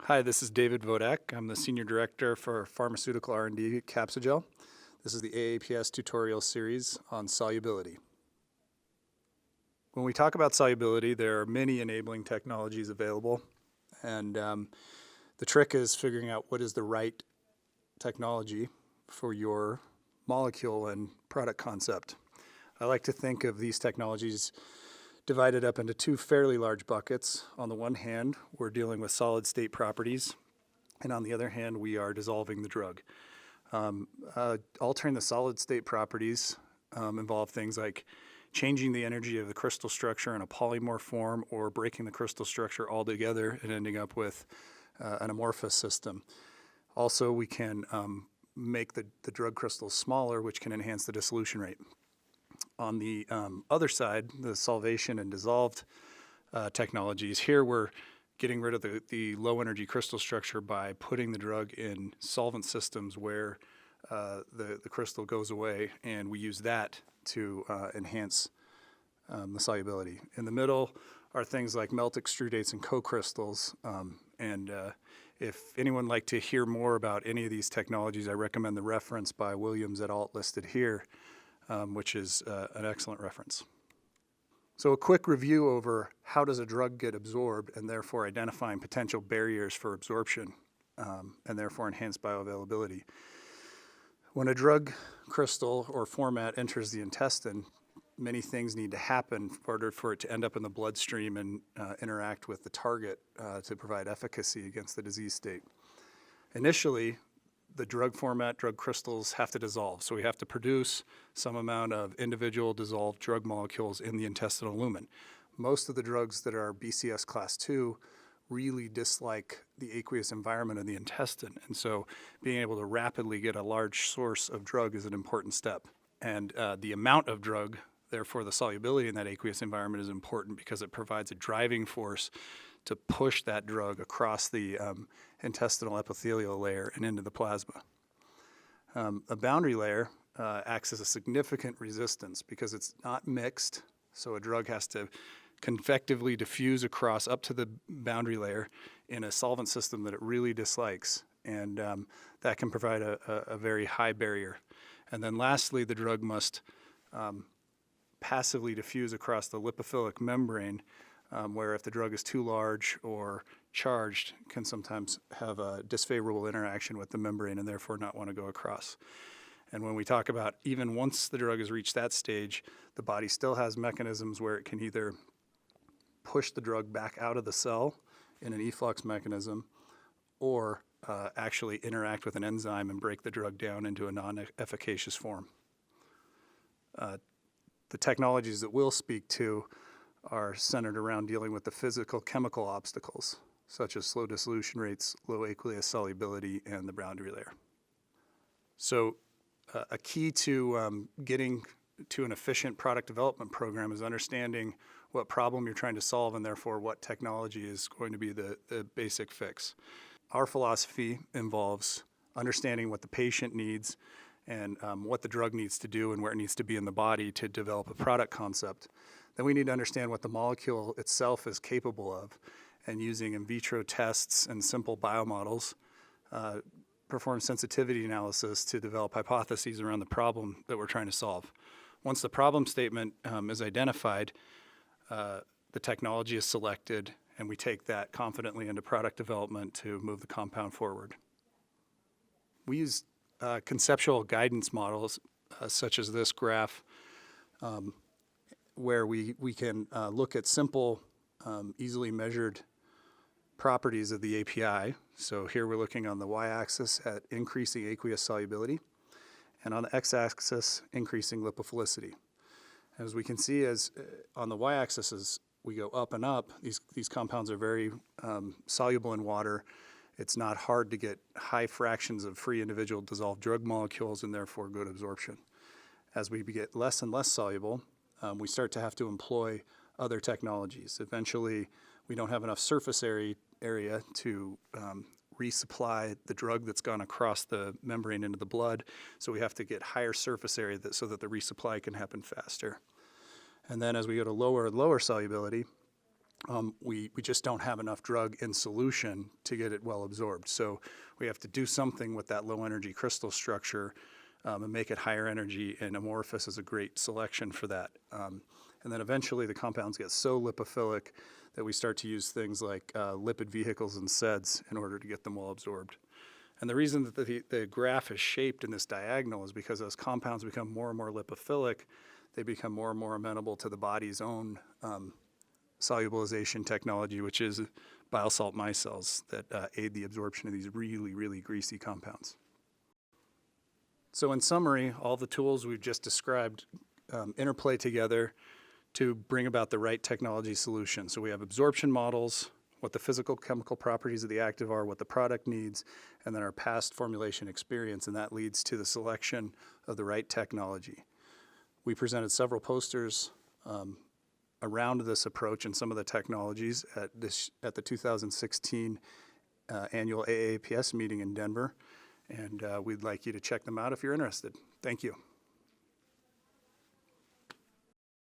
Hi, this is David Vodak. I'm the Senior Director for Pharmaceutical R&D at Capsugel. This is the AAPS tutorial series on solubility. When we talk about solubility, there are many enabling technologies available, and the trick is figuring out what is the right technology for your molecule and product concept. I like to think of these technologies divided up into two fairly large buckets. On the one hand, we're dealing with solid state properties, and on the other hand, we are dissolving the drug. Altering the solid state properties involve things like changing the energy of the crystal structure in a polymorph form or breaking the crystal structure altogether and ending up with an amorphous system. Also, we can make the drug crystals smaller, which can enhance the dissolution rate. On the other side, the solvation and dissolved technologies, here we're getting rid of the low energy crystal structure by putting the drug in solvent systems where the crystal goes away, and we use that to enhance the solubility. In the middle are things like melt extrudates and co-crystals, if anyone would like to hear more about any of these technologies, I recommend the reference by Williams et al. Listed here, which is an excellent reference. So a quick review over how does a drug get absorbed, and therefore identifying potential barriers for absorption and therefore enhanced bioavailability. When a drug crystal or format enters the intestine, many things need to happen in order for it to end up in the bloodstream and interact with the target to provide efficacy against the disease state. Initially, the drug format, drug crystals have to dissolve. So we have to produce some amount of individual dissolved drug molecules in the intestinal lumen. Most of the drugs that are BCS class 2 really dislike the aqueous environment of the intestine. And so being able to rapidly get a large source of drug is an important step. And the amount of drug, therefore the solubility in that aqueous environment, is important because it provides a driving force to push that drug across the intestinal epithelial layer and into the plasma. A boundary layer acts as a significant resistance because it's not mixed, so a drug has to convectively diffuse across up to the boundary layer in a solvent system that it really dislikes, and that can provide a very high barrier. And then lastly, the drug must passively diffuse across the lipophilic membrane, where if the drug is too large or charged, can sometimes have a disfavorable interaction with the membrane and therefore not want to go across. And when we talk about even once the drug has reached that stage, the body still has mechanisms where it can either push the drug back out of the cell in an efflux mechanism or actually interact with an enzyme and break the drug down into a non-efficacious form. The technologies that we'll speak to are centered around dealing with the physical chemical obstacles, such as slow dissolution rates, low aqueous solubility, and the boundary layer. So a key to getting to an efficient product development program is understanding what problem you're trying to solve and therefore what technology is going to be the basic fix. Our philosophy involves understanding what the patient needs and what the drug needs to do and where it needs to be in the body to develop a product concept. Then we need to understand what the molecule itself is capable of, and using in vitro tests and simple biomodels, perform sensitivity analysis to develop hypotheses around the problem that we're trying to solve. Once the problem statement is identified, the technology is selected, and we take that confidently into product development to move the compound forward. We use conceptual guidance models such as this graph, where we can look at simple, easily measured properties of the API. So here we're looking on the y-axis at increasing aqueous solubility, and on the x-axis, increasing lipophilicity. As we can see, on the y-axis, as we go up and up, these compounds are very soluble in water. It's not hard to get high fractions of free individual dissolved drug molecules and therefore good absorption. As we get less and less soluble, we start to have to employ other technologies. Eventually, we don't have enough surface area to resupply the drug that's gone across the membrane into the blood, so we have to get higher surface area so that the resupply can happen faster. And then as we go to lower and lower solubility, we just don't have enough drug in solution to get it well absorbed. So we have to do something with that low energy crystal structure and make it higher energy, and amorphous is a great selection for that. And then eventually the compounds get so lipophilic that we start to use things like lipid vehicles and SEDs in order to get them well absorbed. And the reason that the graph is shaped in this diagonal is because as compounds become more and more lipophilic, they become more and more amenable to the body's own solubilization technology, which is bile salt micelles that aid the absorption of these really, really greasy compounds. So in summary, all the tools we've just described interplay together to bring about the right technology solution. So we have absorption models, what the physical chemical properties of the active are, what the product needs, and then our past formulation experience, and that leads to the selection of the right technology. We presented several posters around this approach and some of the technologies at the 2016 annual AAPS meeting in Denver, and we'd like you to check them out if you're interested. Thank you.